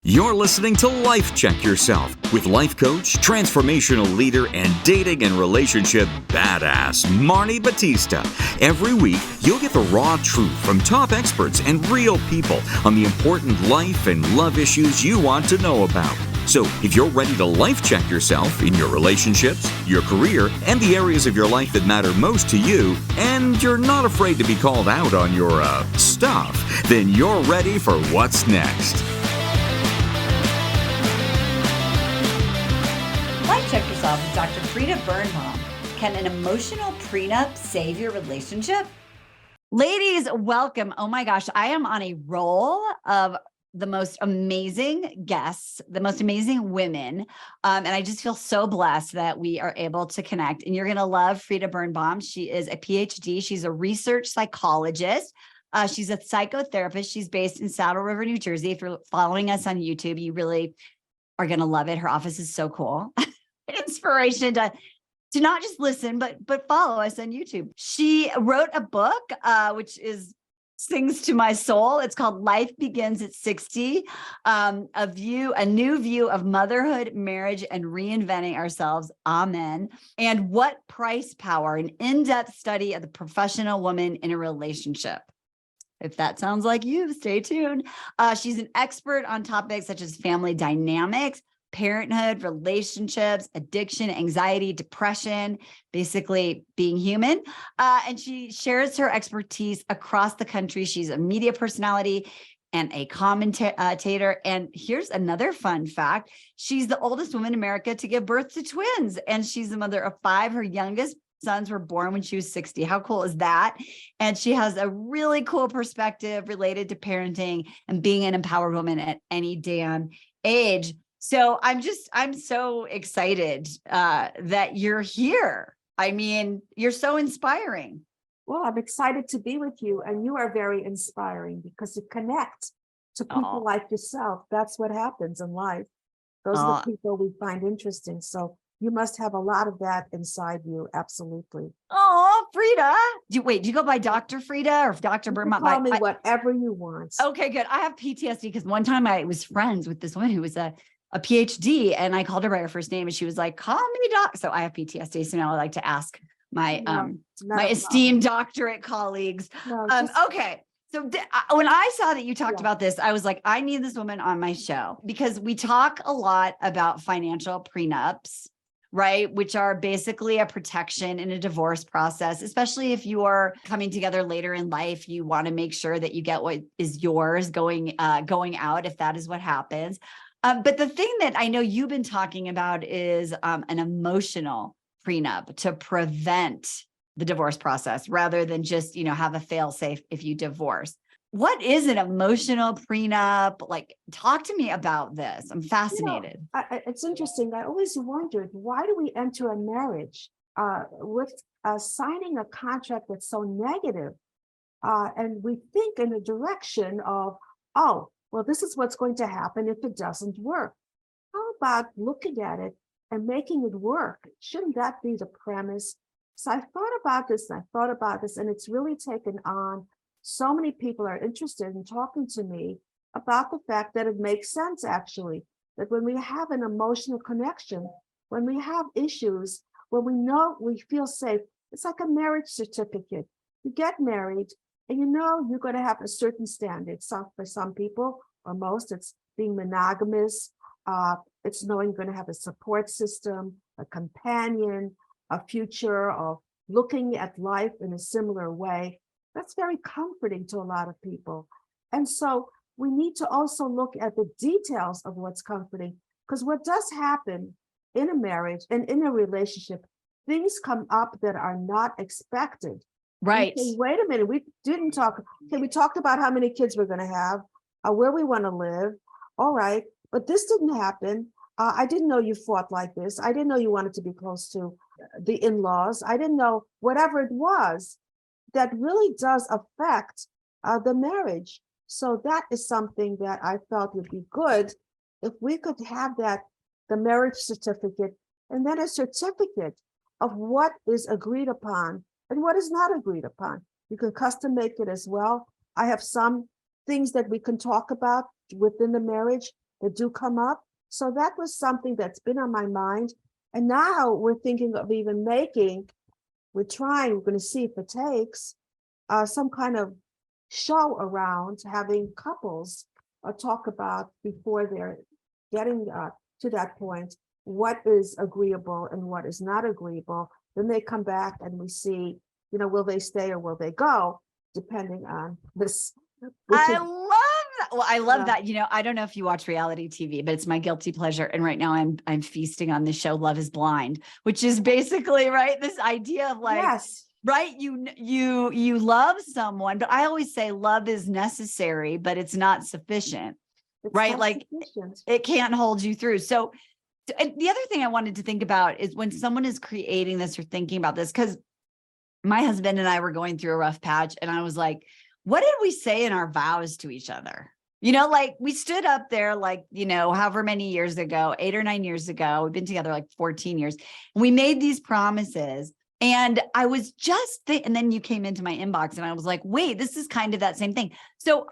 You're listening to Life Check Yourself with life coach, transformational leader, and dating and relationship badass, Marni Batista. Every week, you'll get the raw truth from top experts and real people on the important life and love issues you want to know about. So, if you're ready to life check yourself in your relationships, your career, and the areas of your life that matter most to you, and you're not afraid to be called out on your, stuff, then you're ready for what's next. Life Check Yourself with Dr. Frieda Birnbaum. Can an emotional prenup save your relationship? Ladies, welcome. Oh my gosh, I am on a roll of the most amazing guests, the most amazing women. And I just feel so blessed that we are able to connect. And you're going to love Frieda Birnbaum. She is a PhD. She's a research psychologist. She's a psychotherapist. She's based in Saddle River, New Jersey. If you're following us on YouTube, you really are going to love it. Her office is so cool. Inspiration to not just listen, but follow us on YouTube. She wrote a book, which sings to my soul. It's called Life Begins at 60, a new view of motherhood, marriage, and reinventing ourselves. Amen. And What Price Power, an in-depth study of the professional woman in a relationship. If that sounds like you, stay tuned. She's an expert on topics such as family dynamics, parenthood, relationships, addiction, anxiety, depression, basically being human. And she shares her expertise across the country. She's a media personality and a commentator. And here's another fun fact. She's the oldest woman in America to give birth to twins. And she's the mother of 5. Her youngest sons were born when she was 60. How cool is that? And she has a really cool perspective related to parenting and being an empowered woman at any damn age. So I'm so excited that you're here. I mean, you're so inspiring. Well, I'm excited to be with you, and you are very inspiring because you connect to people like yourself. That's what happens in life. Those are the people we find interesting. So you must have a lot of that inside you. Absolutely. Oh, Frieda. Do you go by Dr. Frieda or Dr. Birnbaum? Call me whatever you want. Okay, good. I have PTSD because one time I was friends with this woman who was a PhD, and I called her by her first name and she was like, call me doc. So I have PTSD. So now I like to ask my my esteemed doctorate colleagues. Okay. So when I saw that you talked about this, I was like, I need this woman on my show because we talk a lot about financial prenups, right? Which are basically a protection in a divorce process, especially if you're coming together later in life. You want to make sure that you get what is yours going out if that is what happens. But the thing that I know you've been talking about is an emotional prenup to prevent the divorce process rather than just, have a fail-safe if you divorce. What is an emotional prenup? Like, talk to me about this. I'm fascinated. It's interesting. I always wondered, why do we enter a marriage with signing a contract that's so negative? And we think in the direction of, well, this is what's going to happen if it doesn't work. How about looking at it and making it work? Shouldn't that be the premise? So I thought about this, and it's really taken on. So many people are interested in talking to me about the fact that it makes sense, actually, that when we have an emotional connection, when we have issues, when we know we feel safe, it's like a marriage certificate. You get married, and you're going to have a certain standard. For some people, or most, it's being monogamous. It's knowing you're going to have a support system, a companion, a future of looking at life in a similar way. That's very comforting to a lot of people. And so we need to also look at the details of what's comforting, because what does happen in a marriage and in a relationship, things come up that are not expected. Right. Say, wait a minute, we didn't talk. Okay, we talked about how many kids we're going to have, where we want to live. All right, but this didn't happen. I didn't know you fought like this. I didn't know you wanted to be close to the in-laws. I didn't know whatever it was that really does affect the marriage. So that is something that I felt would be good if we could have the marriage certificate, and then a certificate of what is agreed upon and what is not agreed upon. You can custom make it as well. I have some things that we can talk about within the marriage that do come up. So that was something that's been on my mind. And now we're thinking of even making, we're going to see if it takes some kind of show around having couples talk about before they're getting to that point, what is agreeable and what is not agreeable. Then they come back and we see, will they stay or will they go, depending on this. I love that. Well, I love Yeah. that. I don't know if you watch reality TV, but it's my guilty pleasure. And right now I'm feasting on this show, Love is Blind, which is basically, right, this idea of like, Yes. right, you love someone, but I always say love is necessary, but it's not sufficient. It's right? not Like sufficient. it can't hold you through. So, and the other thing I wanted to think about is when someone is creating this or thinking about this, because my husband and I were going through a rough patch, and I was like, what did we say in our vows to each other? Like we stood up there, like, however many years ago, 8 or 9 years ago, we've been together like 14 years. And we made these promises. And I was just and then you came into my inbox and I was like, wait, this is kind of that same thing. So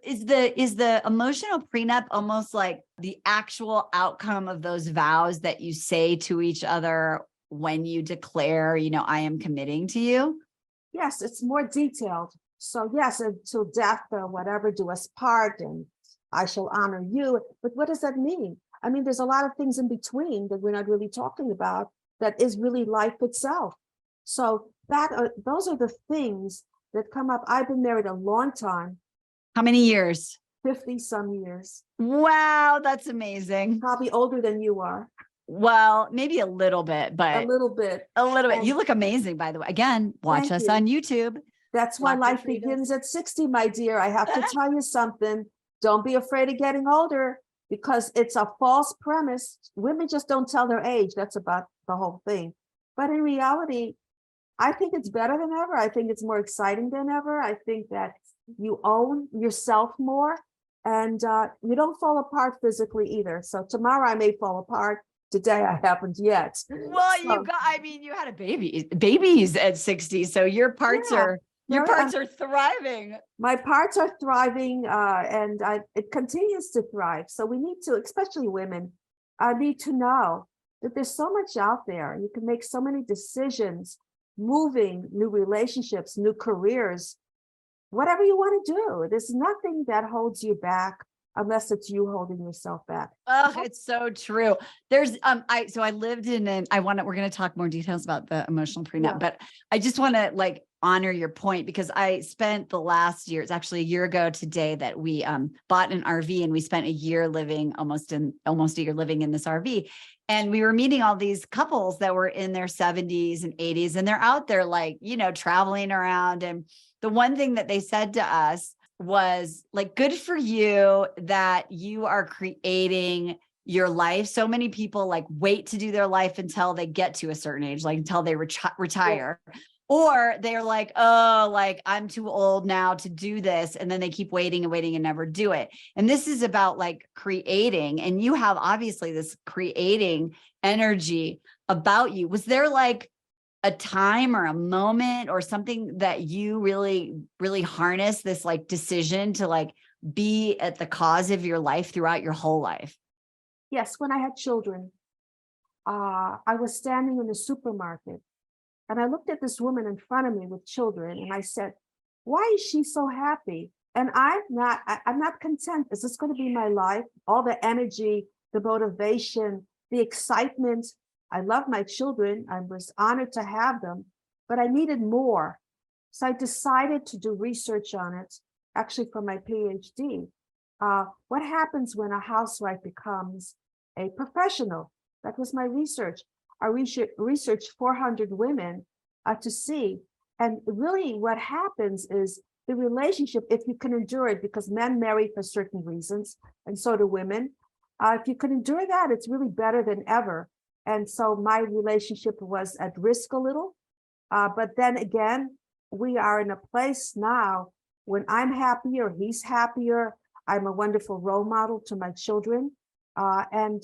is the emotional prenup almost like the actual outcome of those vows that you say to each other when you declare, I am committing to you? Yes, it's more detailed. So yes, until death or whatever do us part, and I shall honor you. But what does that mean? I mean, there's a lot of things in between that we're not really talking about that is really life itself. So those are the things that come up. I've been married a long time. How many years? 50 some years. Wow, that's amazing. Probably older than you are. Well, maybe a little bit, but a little bit. You look amazing, by the way. Again, watch us on YouTube. That's why life begins at 60, my dear. I have to tell you something. Don't be afraid of getting older, because it's a false premise. Women just don't tell their age. That's about the whole thing. But in reality, I think it's better than ever. I think it's more exciting than ever. I think that you own yourself more, and you don't fall apart physically either. So tomorrow I may fall apart. Today I haven't yet. Well, you had a babies at 60. So your parts are thriving. My parts are thriving, and it continues to thrive. So we need to, especially women, need to know that there's so much out there. You can make so many decisions, moving, new relationships, new careers, whatever you want to do. There's nothing that holds you back unless it's you holding yourself back. Oh, it's so true. There's I lived in we're going to talk more details about the emotional prenup, but I just want to honor your point, because I spent the last year, it's actually a year ago today, that we bought an RV, and we spent almost a year living in this RV. And we were meeting all these couples that were in their 70s and 80s, and they're out there traveling around. And the one thing that they said to us was good for you that you are creating your life. So many people wait to do their life until they get to a certain age, until they retire. Yeah. Or they're I'm too old now to do this. And then they keep waiting and waiting and never do it. And this is about creating. And you have obviously this creating energy about you. Was there a time or a moment or something that you really, really harness this decision to be at the cause of your life throughout your whole life? Yes. When I had children, I was standing in the supermarket, and I looked at this woman in front of me with children, and I said, why is she so happy? And I'm not content. Is this going to be my life? All the energy, the motivation, the excitement. I love my children. I was honored to have them, but I needed more. So I decided to do research on it, actually for my PhD. What happens when a housewife becomes a professional? That was my research. I researched 400 women to see. And really what happens is the relationship, if you can endure it, because men marry for certain reasons, and so do women. If you can endure that, it's really better than ever. And so my relationship was at risk a little. But then again, we are in a place now when I'm happier, he's happier. I'm a wonderful role model to my children. And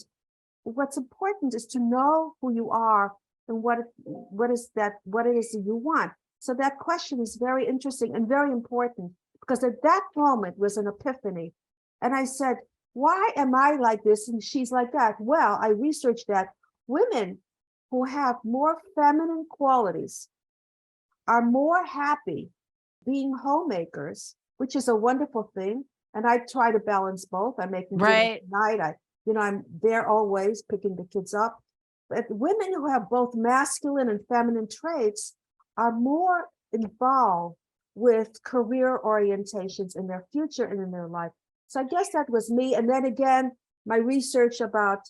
what's important is to know who you are and what it is that you want. So that question is very interesting and very important, because at that moment was an epiphany. And I said, why am I like this and she's like that? Well, I researched that women who have more feminine qualities are more happy being homemakers, which is a wonderful thing. And I try to balance both. I make them dinner Right. tonight. I'm there always picking the kids up. But women who have both masculine and feminine traits are more involved with career orientations in their future and in their life. So I guess that was me. And then again, my research about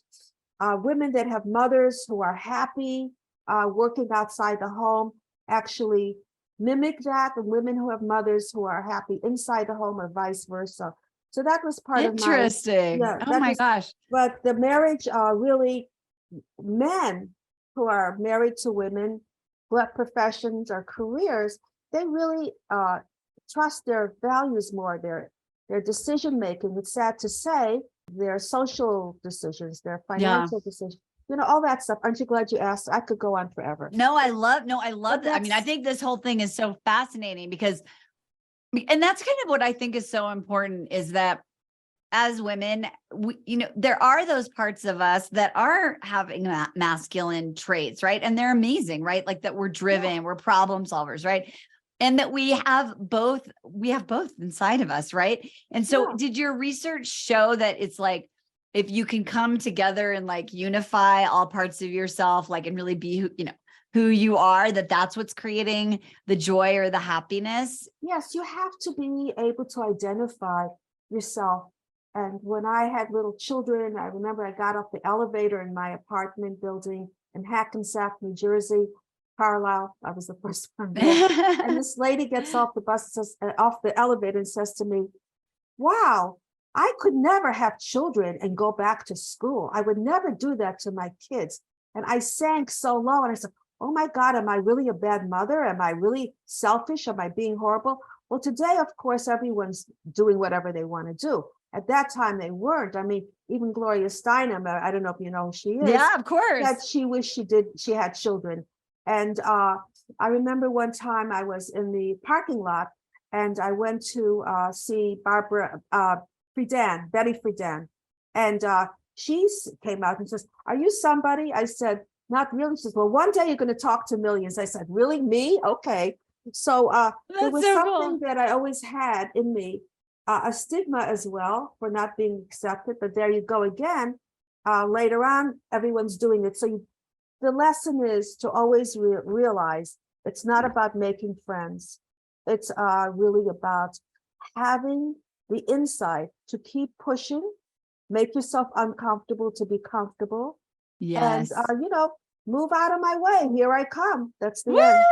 women that have mothers who are happy working outside the home actually mimic that, and women who have mothers who are happy inside the home or vice versa. So that was part of my, Interesting. yeah, Oh that my was, gosh. but the marriage really, men who are married to women who have professions or careers, they really trust their values more, their decision making. It's sad to say, their social decisions, their financial decisions, all that stuff. Aren't you glad you asked? I could go on forever. No, I love that. I mean, I that's- think this whole thing is so fascinating because, and that's kind of what I think is so important, is that as women, there are those parts of us that are having masculine traits, right? And they're amazing, right? Like that we're driven, we're problem solvers, right? And that we have both inside of us, right? And so did your research show that it's like, if you can come together and like unify all parts of yourself, like, and really be who you are, that's what's creating the joy or the happiness? Yes, you have to be able to identify yourself. And when I had little children, I remember I got off the elevator in my apartment building in Hackensack, New Jersey, Carlisle. I was the first one there. And this lady gets off the bus, off the elevator, and says to me, "Wow, I could never have children and go back to school. I would never do that to my kids." And I sank so low, and I said, "Oh my God, am I really a bad mother? Am I really selfish? Am I being horrible?" Well, today, of course, everyone's doing whatever they want to do. At that time, they weren't. I mean, even Gloria Steinem, I don't know if you know who she is. Yeah, of course. That she wished she had children. And I remember one time I was in the parking lot and I went to see Betty Friedan. And she came out and says, "Are you somebody?" I said, "Not really." She says, "Well, one day you're going to talk to millions." I said, "Really? Me? Okay." So there was something that I always had in me, a stigma as well for not being accepted. But there you go again. Later on, everyone's doing it. So the lesson is to always realize it's not about making friends. It's really about having the insight to keep pushing, make yourself uncomfortable to be comfortable. Yes. And, move out of my way. Here I come. That's the Woo! end.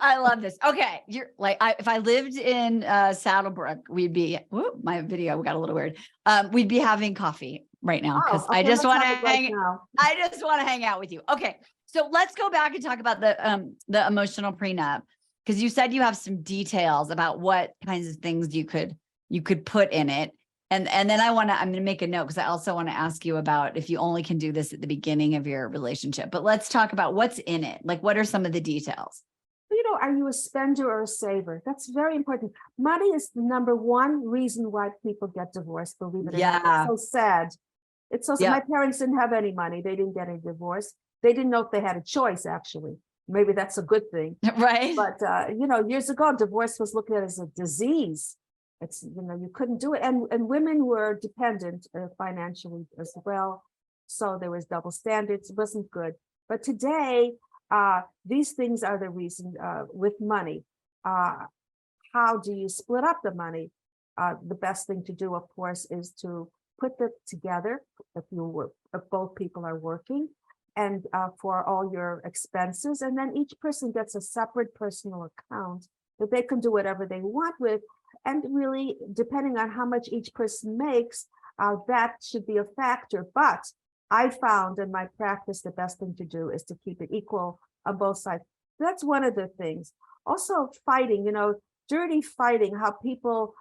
I love this. Okay. You're like, if I lived in Saddlebrook, we'd be, my video got a little weird. We'd be having coffee right now because I just want to I just want to hang out with you. Okay. So let's go back and talk about the emotional prenup, because you said you have some details about what kinds of things you could put in it. And then I'm going to make a note because I also want to ask you about if you only can do this at the beginning of your relationship. But let's talk about what's in it. Like, what are some of the details? Are you a spender or a saver? That's very important. Money is the number one reason why people get divorced, believe it or not. It's so sad. It's so sad. My parents didn't have any money. They didn't get a divorce. They didn't know if they had a choice, actually. Maybe that's a good thing. Right. But, years ago, divorce was looked at as a disease. It's, you couldn't do it. And women were dependent financially as well. So there was double standards. It wasn't good. But today, these things are the reason with money. How do you split up the money? The best thing to do, of course, is to put them together if both people are working, and for all your expenses. And then each person gets a separate personal account that they can do whatever they want with. And really, depending on how much each person makes, that should be a factor. But I found in my practice, the best thing to do is to keep it equal on both sides. That's one of the things. Also fighting, dirty fighting, how people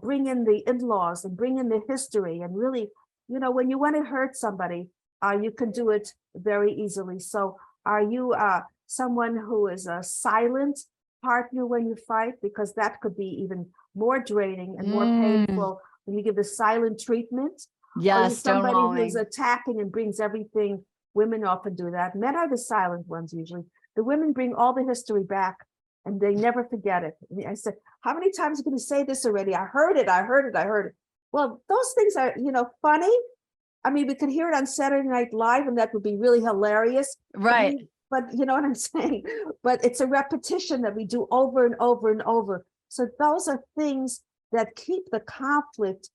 bring in the in-laws and bring in the history. And really, when you want to hurt somebody, you can do it very easily. So are you someone who is a silent partner when you fight? Because that could be even more draining and more painful when you give the silent treatment. Or you're Yes, somebody who's stonewalling. attacking and brings everything. Women often do that. Men are the silent ones usually. The women bring all the history back and they never forget it. And I said, how many times are you going to say this already? I heard it, I heard it, I heard it. Well, those things are, funny. I mean, we could hear it on Saturday Night Live and that would be really hilarious. Right. But you know what I'm saying? But it's a repetition that we do over and over and over. So those are things that keep the conflict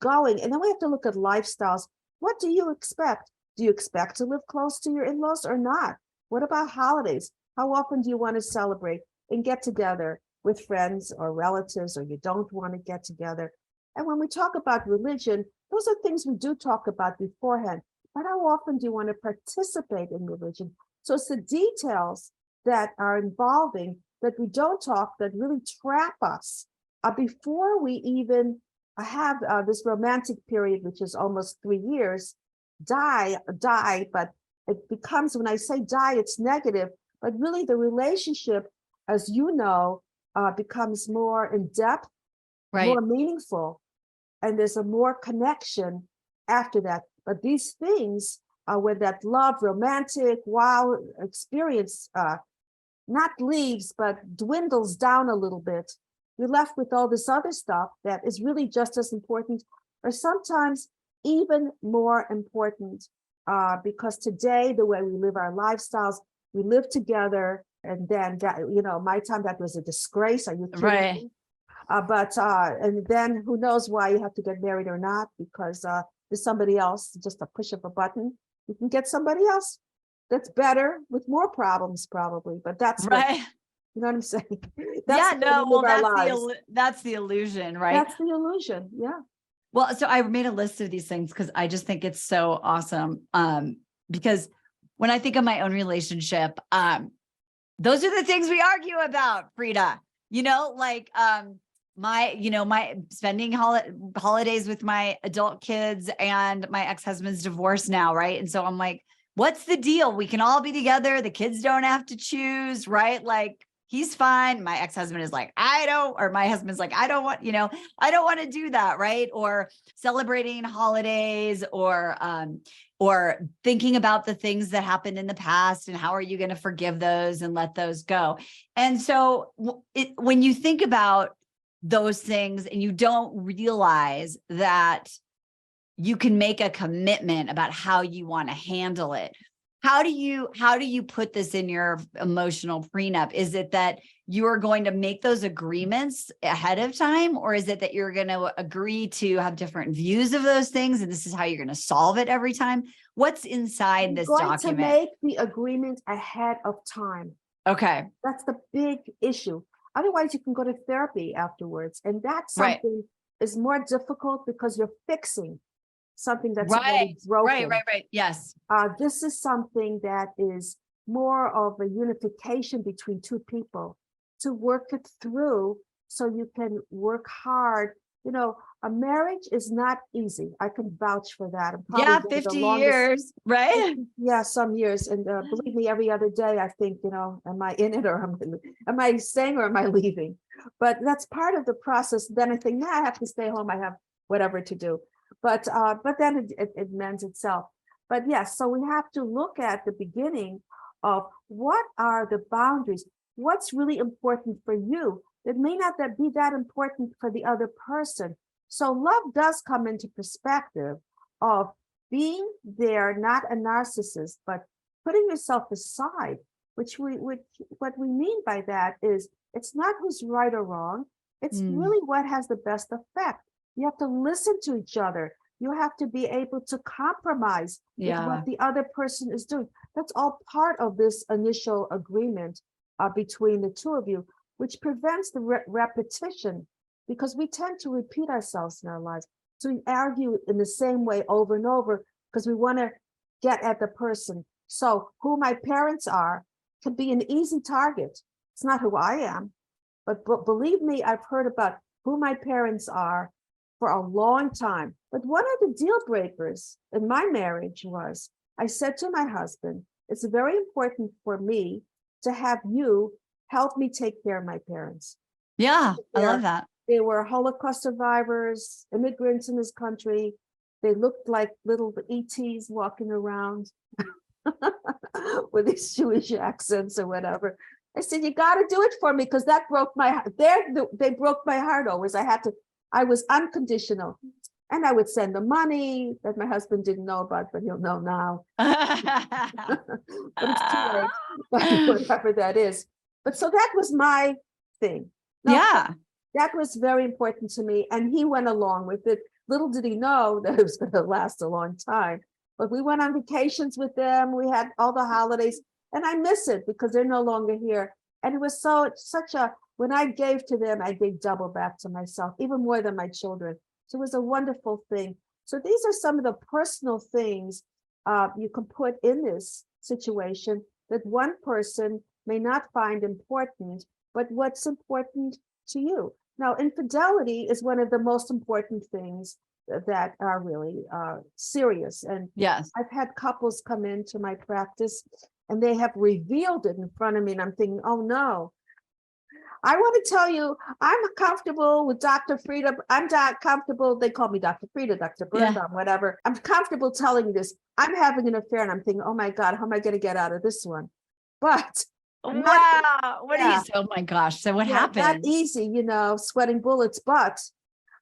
going. And then we have to look at lifestyles. What do you expect? Do you expect to live close to your in-laws or not? What about holidays? How often do you want to celebrate and get together with friends or relatives, or you don't want to get together? And when we talk about religion, those are things we do talk about beforehand. But how often do you want to participate in religion? So it's the details that are involving that we don't talk, that really trap us before we even have this romantic period, which is almost 3 years, die, but it becomes, when I say die, it's negative, but really the relationship, as you know, becomes more in depth, Right. more meaningful, and there's a more connection after that. But these things, where that love, romantic, wow experience, not leaves, but dwindles down a little bit, you're left with all this other stuff that is really just as important, or sometimes even more important, because today, the way we live our lifestyles, we live together, and then that, my time, that was a disgrace. Are you kidding Right. me? And then who knows why you have to get married or not, because there's somebody else, just a push of a button. You can get somebody else that's better with more problems, probably. But that's what, Right. you know what I'm saying? Yeah, the way no, we well, live our lives. that's the illusion, right? That's the illusion. Yeah. Well, so I made a list of these things because I just think it's so awesome. Because when I think of my own relationship, those are the things we argue about, Frieda. My spending holidays with my adult kids, and my ex-husband's divorced now, right? And so I'm like, what's the deal? We can all be together. The kids don't have to choose, right? Like, he's fine. My ex-husband is like, my husband's like, I don't want to do that, right? Or celebrating holidays, or thinking about the things that happened in the past and how are you going to forgive those and let those go. And so when you think about those things and you don't realize that you can make a commitment about how you want to handle it, how do you put this in your emotional prenup? Is it that you are going to make those agreements ahead of time, or is it that you're going to agree to have different views of those things and this is how you're going to solve it every time? What's inside this document? Going to make the agreement ahead of time. Okay. That's the big issue. Otherwise, you can go to therapy afterwards. And that's something is more difficult because you're fixing something that's already broken. Right. Yes. This is something that is more of a unification between two people to work it through so you can work hard. A marriage is not easy. I can vouch for that. Yeah, 50 years, right? Yeah, some years. And believe me, every other day I think, am I in it, or am I staying, or am I leaving? But that's part of the process. Then I think, nah, I have to stay home. I have whatever to do. But then it mends itself. But yes, so we have to look at the beginning of what are the boundaries, what's really important for you. It may not be that important for the other person. So love does come into perspective of being there, not a narcissist, but putting yourself aside, what we mean by that is it's not who's right or wrong. It's really what has the best effect. You have to listen to each other. You have to be able to compromise with what the other person is doing. That's all part of this initial agreement between the two of you, which prevents the repetition, because we tend to repeat ourselves in our lives. So we argue in the same way over and over because we want to get at the person. So who my parents are can be an easy target. It's not who I am, but believe me, I've heard about who my parents are for a long time. But one of the deal breakers in my marriage was, I said to my husband, it's very important for me to have you help me take care of my parents. Yeah, I love that. They were Holocaust survivors, immigrants in this country. They looked like little ETs walking around with these Jewish accents or whatever. I said, you got to do it for me, because that broke my heart. They broke my heart always. I was unconditional. And I would send them money that my husband didn't know about, but he'll know now. But it's too late, but whatever that is. But so that was my thing. Now, Yeah. that was very important to me. And he went along with it. Little did he know that it was going to last a long time. But we went on vacations with them. We had all the holidays. And I miss it because they're no longer here. And it was when I gave to them, I gave double back to myself, even more than my children. So it was a wonderful thing. So these are some of the personal things you can put in this situation that one person may not find important, but what's important to you. Now, infidelity is one of the most important things that are really serious. And Yes. I've had couples come into my practice and they have revealed it in front of me. And I'm thinking, oh no, I want to tell you, I'm comfortable with Dr. Frieda. I'm not comfortable. They call me Dr. Frieda, Dr. Birnbaum, whatever. I'm comfortable telling you this. I'm having an affair and I'm thinking, oh my God, how am I going to get out of this one? But wow. What do you say? Oh my gosh. So what happened? Not easy, sweating bullets. But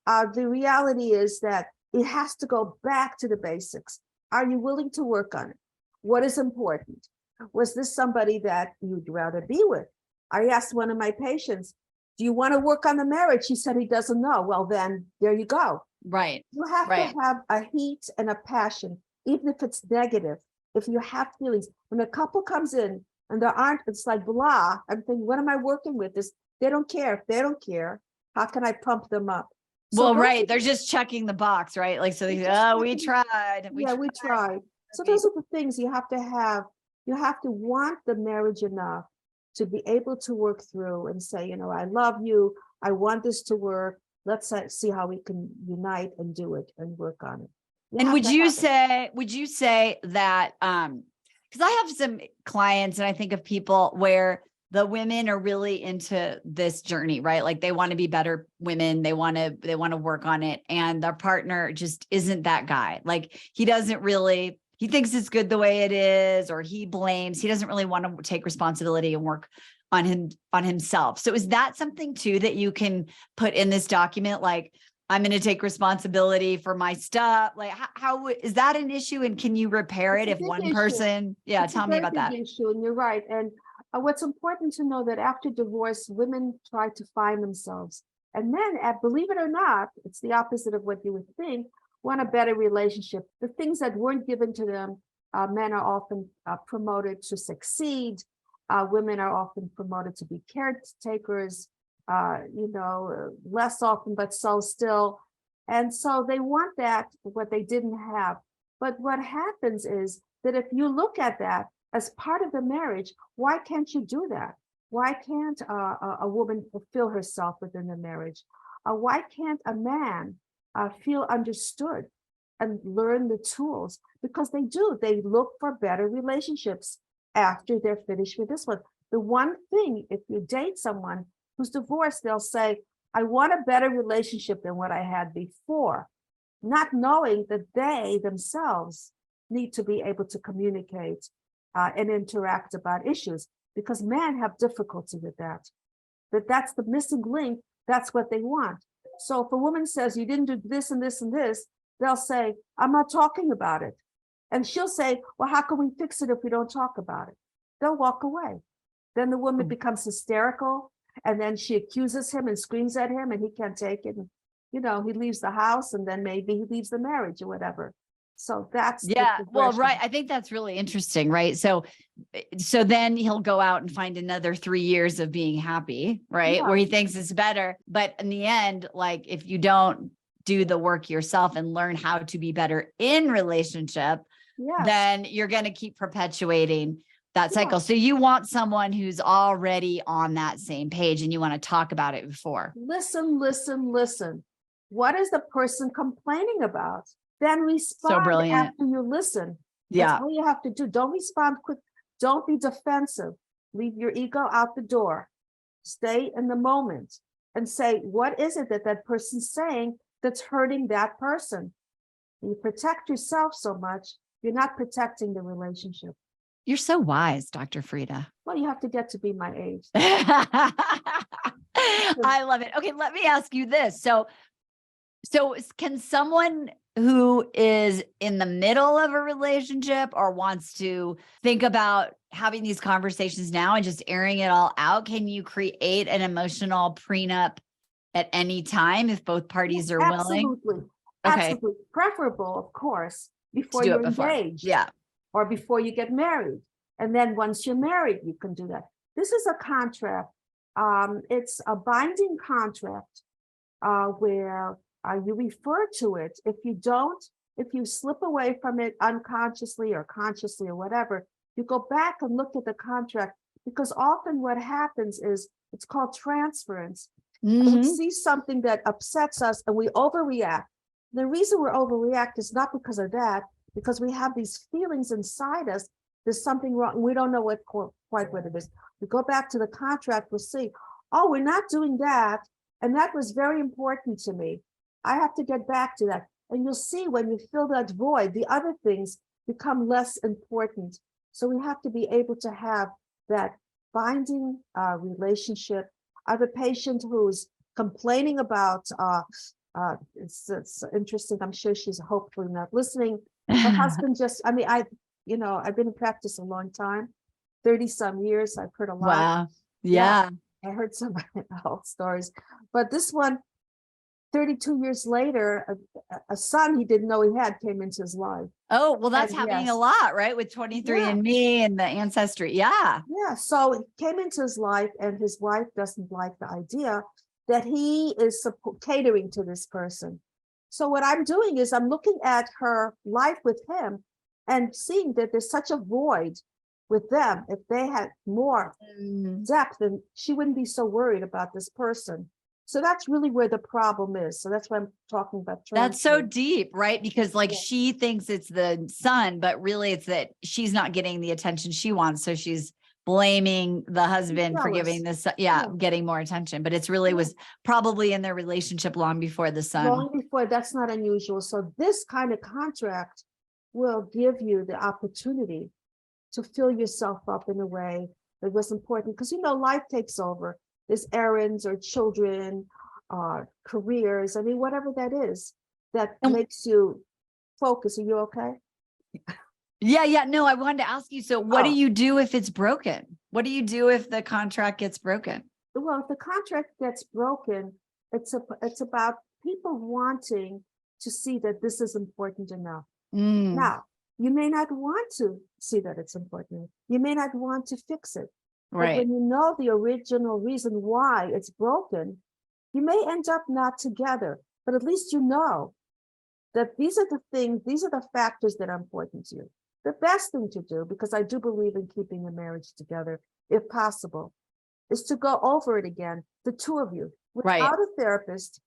the reality is that it has to go back to the basics. Are you willing to work on it? What is important? Was this somebody that you'd rather be with? I asked one of my patients, do you want to work on the marriage? He said he doesn't know. Well, then there you go. Right. You have to have a heat and a passion, even if it's negative. If you have feelings, when a couple comes in and it's like blah, I'm thinking, what am I working with? They don't care. If they don't care, how can I pump them up? So they're just checking the box, right? Like, so they we tried. We tried. So those are the things you have to have. You have to want the marriage enough to be able to work through and say, I love you. I want this to work. Let's see how we can unite and do it and work on it. And would you say that, because I have some clients and I think of people where the women are really into this journey, right? Like they want to be better women. They want to work on it. And their partner just isn't that guy. Like he thinks it's good the way it is, or he blames. He doesn't really want to take responsibility and work on himself. So is that something too that you can put in this document? Like, I'm going to take responsibility for my stuff. Like, how is that an issue? And can you repair it if one person? Yeah, tell me about that. Issue, and you're right. And what's important to know that after divorce, women try to find themselves, and men, believe it or not, it's the opposite of what you would think, want a better relationship. The things that weren't given to them, men are often promoted to succeed. Women are often promoted to be caretakers, less often, but so still. And so they want what they didn't have. But what happens is that if you look at that as part of the marriage, why can't you do that? Why can't a woman fulfill herself within the marriage? Why can't a man feel understood and learn the tools? Because they do. They look for better relationships after they're finished with this one. The one thing, if you date someone who's divorced, they'll say, I want a better relationship than what I had before, not knowing that they themselves need to be able to communicate and interact about issues, because men have difficulty with that. That's the missing link. That's what they want. So if a woman says, you didn't do this and this and this, they'll say, I'm not talking about it. And she'll say, well, how can we fix it if we don't talk about it? They'll walk away. Then the woman becomes hysterical, and then she accuses him and screams at him, and he can't take it. And, he leaves the house, and then maybe he leaves the marriage or whatever. So that's right. I think that's really interesting, right? So then he'll go out and find another 3 years of being happy, right? Where he thinks it's better. But in the end, like if you don't do the work yourself and learn how to be better in relationship, then you're going to keep perpetuating that cycle. So you want someone who's already on that same page, and you want to talk about it before. Listen. What is the person complaining about? Then respond after you listen. That's all you have to do. Don't respond quick. Don't be defensive. Leave your ego out the door. Stay in the moment and say, what is it that person's saying that's hurting that person? You protect yourself so much, you're not protecting the relationship. You're so wise, Dr. Frieda. Well, you have to get to be my age. I love it. Okay, let me ask you this. So can someone who is in the middle of a relationship or wants to think about having these conversations now and just airing it all out, can you create an emotional prenup at any time if both parties are willing? Absolutely. Okay. Absolutely. Preferable, of course, before do it you're before. engaged. Yeah. Or before you get married. And then once you're married, you can do that. This is a contract. It's a binding contract where you refer to it. If you slip away from it unconsciously or consciously or whatever, you go back and look at the contract, because often what happens is it's called transference. We see something that upsets us and we overreact. The reason we're overreact is not because of that, because we have these feelings inside us. There's something wrong. We don't know quite what it is. We go back to the contract, we'll see, oh, we're not doing that. And that was very important to me. I have to get back to that. And you'll see when you fill that void, the other things become less important. So we have to be able to have that binding relationship. I have a patient who's complaining about, it's interesting. I'm sure she's hopefully not listening. Her husband I've been in practice a long time, 30 some years. I've heard a lot. Wow. Yeah. I heard some health stories, but this one, 32 years later, a son he didn't know he had came into his life. Oh, well, that's And happening yes. a lot, right? With 23andMe and the ancestry. Yeah. Yeah. So it came into his life, and his wife doesn't like the idea that he is catering to this person. So what I'm doing is I'm looking at her life with him and seeing that there's such a void with them. If they had more depth, then she wouldn't be so worried about this person. So that's really where the problem is. So that's why I'm talking about That's so transfer. deep, right? Because she thinks it's the son, but really it's that she's not getting the attention she wants. So she's blaming the husband for giving this, getting more attention. But it's really was probably in their relationship long before the son. Long before, that's not unusual. So this kind of contract will give you the opportunity to fill yourself up in a way that was important. Because, life takes over. There's errands or children, careers. I mean, whatever that is, that makes you focus. Are you okay? Yeah. No, I wanted to ask you. So what do you do if it's broken? What do you do if the contract gets broken? Well, if the contract gets broken, it's about people wanting to see that this is important enough. Now, you may not want to see that it's important. You may not want to fix it. Right. But when you know the original reason why it's broken, you may end up not together, but at least you know that these are the factors that are important to you. The best thing to do, because I do believe in keeping a marriage together, if possible, is to go over it again, the two of you, without a therapist,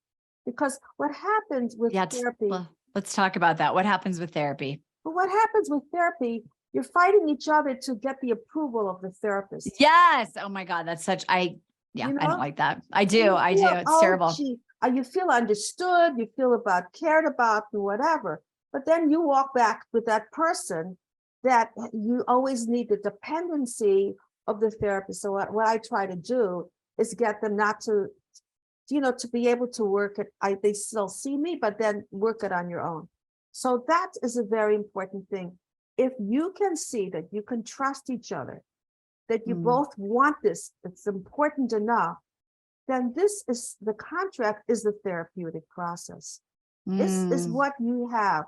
because what happens with therapy. Let's talk about that. What happens with therapy? But what happens with therapy, you're fighting each other to get the approval of the therapist. Yes. Oh my God. That's such, I don't like that. I do. It's terrible. You feel understood, you feel cared about and whatever. But then you walk back with that person that you always need the dependency of the therapist. So what I try to do is get them not to, to be able to work it. They still see me, but then work it on your own. So that is a very important thing. If you can see that you can trust each other, that you both want this, it's important enough, then the contract is the therapeutic process. This is what you have,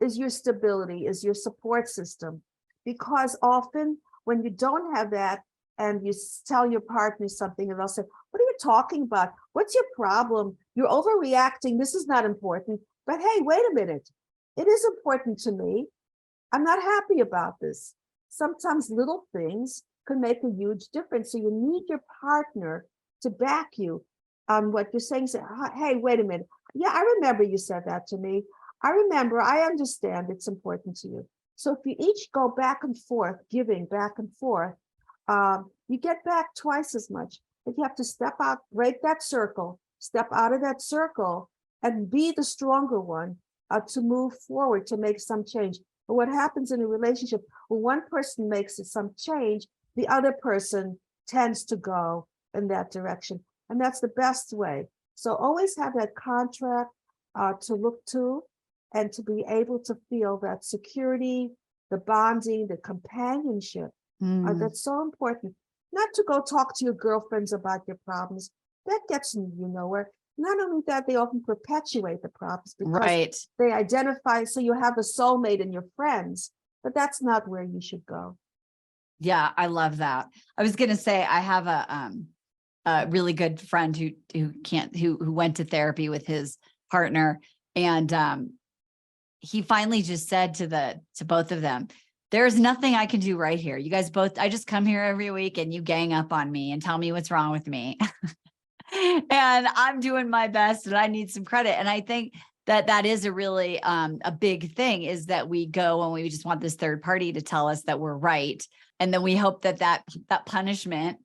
is your stability, is your support system. Because often when you don't have that and you tell your partner something and they'll say, what are you talking about? What's your problem? You're overreacting. This is not important. But hey, wait a minute. It is important to me. I'm not happy about this. Sometimes little things can make a huge difference. So you need your partner to back you on what you're saying. Say, hey, wait a minute. Yeah, I remember you said that to me. I understand it's important to you. So if you each go back and forth, giving back and forth, you get back twice as much. But you have to step out, break that circle, step out of that circle and be the stronger one to move forward, to make some change. But what happens in a relationship, when one person makes some change, the other person tends to go in that direction. And that's the best way. So always have that contract to look to, and to be able to feel that security, the bonding, the companionship, that's so important. Not to go talk to your girlfriends about your problems. That gets you nowhere. Not only that, they often perpetuate the problems because they identify, so you have a soulmate in your friends, but that's not where you should go. Yeah, I love that. I was going to say, I have a really good friend who went to therapy with his partner, and he finally just said to both of them, there's nothing I can do right here. You guys both, I just come here every week and you gang up on me and tell me what's wrong with me. And I'm doing my best and I need some credit. And I think that is a really a big thing, is that we go and we just want this third party to tell us that we're right. And then we hope that punishment,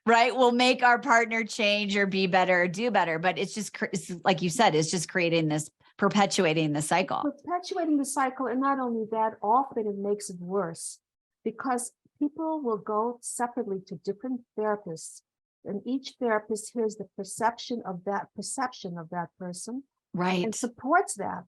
right, will make our partner change or be better or do better. But it's just, like you said, it's just creating this, perpetuating the cycle. Perpetuating the cycle. And not only that, often it makes it worse because people will go separately to different therapists, and each therapist hears the perception of that person, right, and supports that.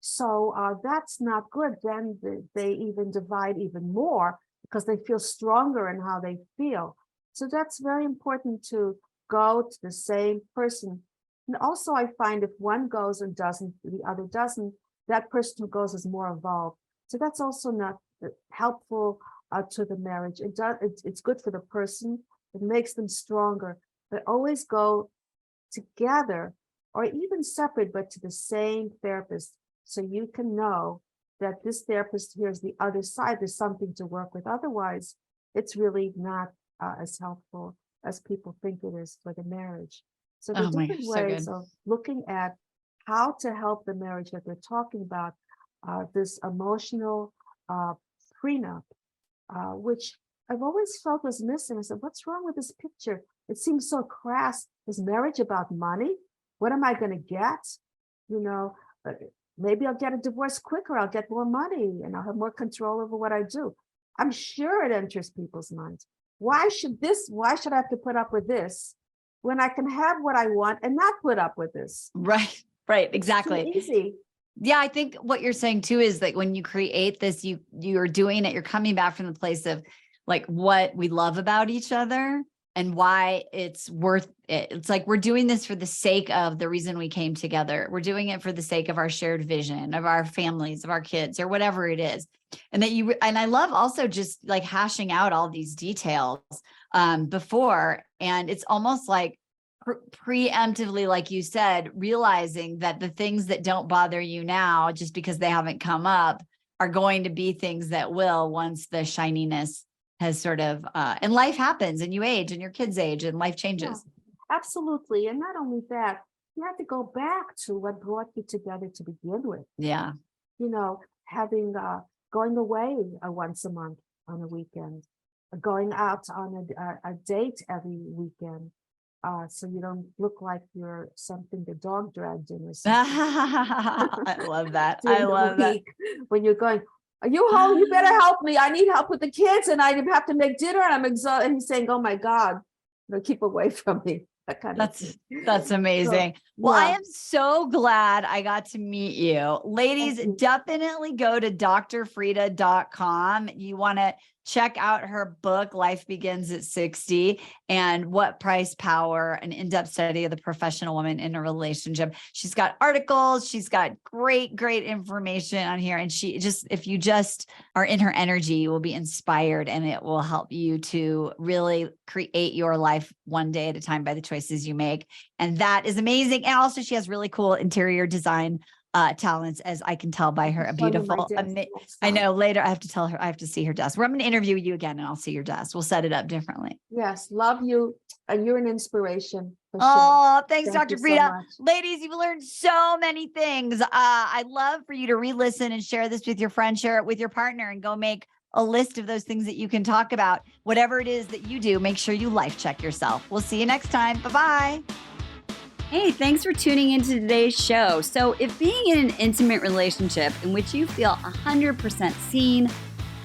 So that's not good. Then they even divide even more because they feel stronger in how they feel. So that's very important, to go to the same person. And also I find if one goes and doesn't, the other doesn't, that person who goes is more involved. So that's also not helpful to the marriage. It's good for the person. It makes them stronger, but always go together or even separate, but to the same therapist. So you can know that this therapist hears the other side. There's something to work with. Otherwise, it's really not as helpful as people think it is for the marriage. So the different ways of looking at how to help the marriage that we're talking about, this emotional prenup, which I've always felt was missing. I said, what's wrong with this picture? It seems so crass. Is marriage about money? What am I going to get? Maybe I'll get a divorce quicker. I'll get more money and I'll have more control over what I do. I'm sure it enters people's minds. Why should I have to put up with this when I can have what I want and not put up with this? Right, exactly. It's too easy. Yeah, I think what you're saying too is that when you create this, you're doing it, you're coming back from the place of like what we love about each other and why it's worth it. It's like we're doing this for the sake of the reason we came together. We're doing it for the sake of our shared vision, of our families, of our kids, or whatever it is. And and I love also just like hashing out all these details before. And it's almost like preemptively, like you said, realizing that the things that don't bother you now, just because they haven't come up, are going to be things that will once the shininess has sort of, and life happens and you age and your kids age and life changes. Yeah, absolutely. And not only that, you have to go back to what brought you together to begin with. Yeah. Having, going away once a month on a weekend, going out on a date every weekend. So you don't look like you're something the dog dragged in or something. I love that. I love that. When you're going, are you home? You better help me. I need help with the kids and I have to make dinner and I'm exhausted. And he's saying, oh my God, keep away from me. That kind of thing. That's amazing. So, well, I am so glad I got to meet you. Ladies, definitely go to drfrieda.com. You want to check out her book, Life Begins at 60, and What Price Power, an in-depth study of the professional woman in a relationship. She's got articles. She's got great information on here. And if you just are in her energy, you will be inspired and it will help you to really create your life one day at a time by the choices you make. And that is amazing. And also she has really cool interior design talents, as I can tell by her beautiful, I know later I have to tell her, I have to see her desk. I'm going to interview you again and I'll see your desk. We'll set it up differently. Yes. Love you. And you're an inspiration. Oh, thanks, Dr. Frieda. So ladies, you've learned so many things. I'd love for you to re-listen and share this with your friend, share it with your partner, and go make a list of those things that you can talk about. Whatever it is that you do, make sure you life check yourself. We'll see you next time. Bye-bye. Hey, thanks for tuning into today's show. So, if being in an intimate relationship in which you feel 100% seen,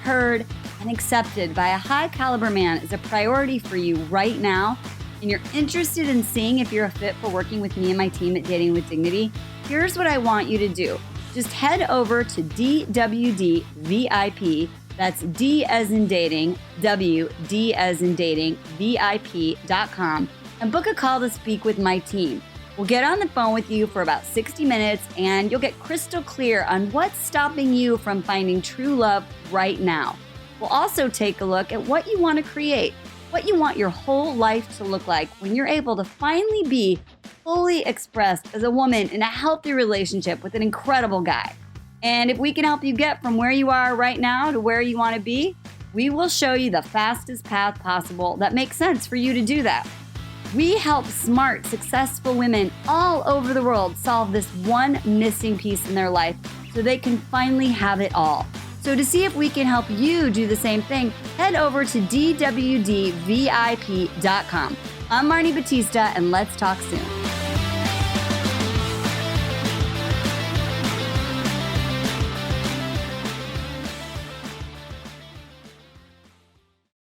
heard, and accepted by a high caliber man is a priority for you right now, and you're interested in seeing if you're a fit for working with me and my team at Dating with Dignity, here's what I want you to do. Just head over to DWD VIP, that's D as in dating, W, D as in dating, VIP.com, and book a call to speak with my team. We'll get on the phone with you for about 60 minutes and you'll get crystal clear on what's stopping you from finding true love right now. We'll also take a look at what you want to create, what you want your whole life to look like when you're able to finally be fully expressed as a woman in a healthy relationship with an incredible guy. And if we can help you get from where you are right now to where you want to be, we will show you the fastest path possible that makes sense for you to do that. We help smart, successful women all over the world solve this one missing piece in their life so they can finally have it all. So to see if we can help you do the same thing, head over to DWDVIP.com. I'm Marni Batista, and let's talk soon.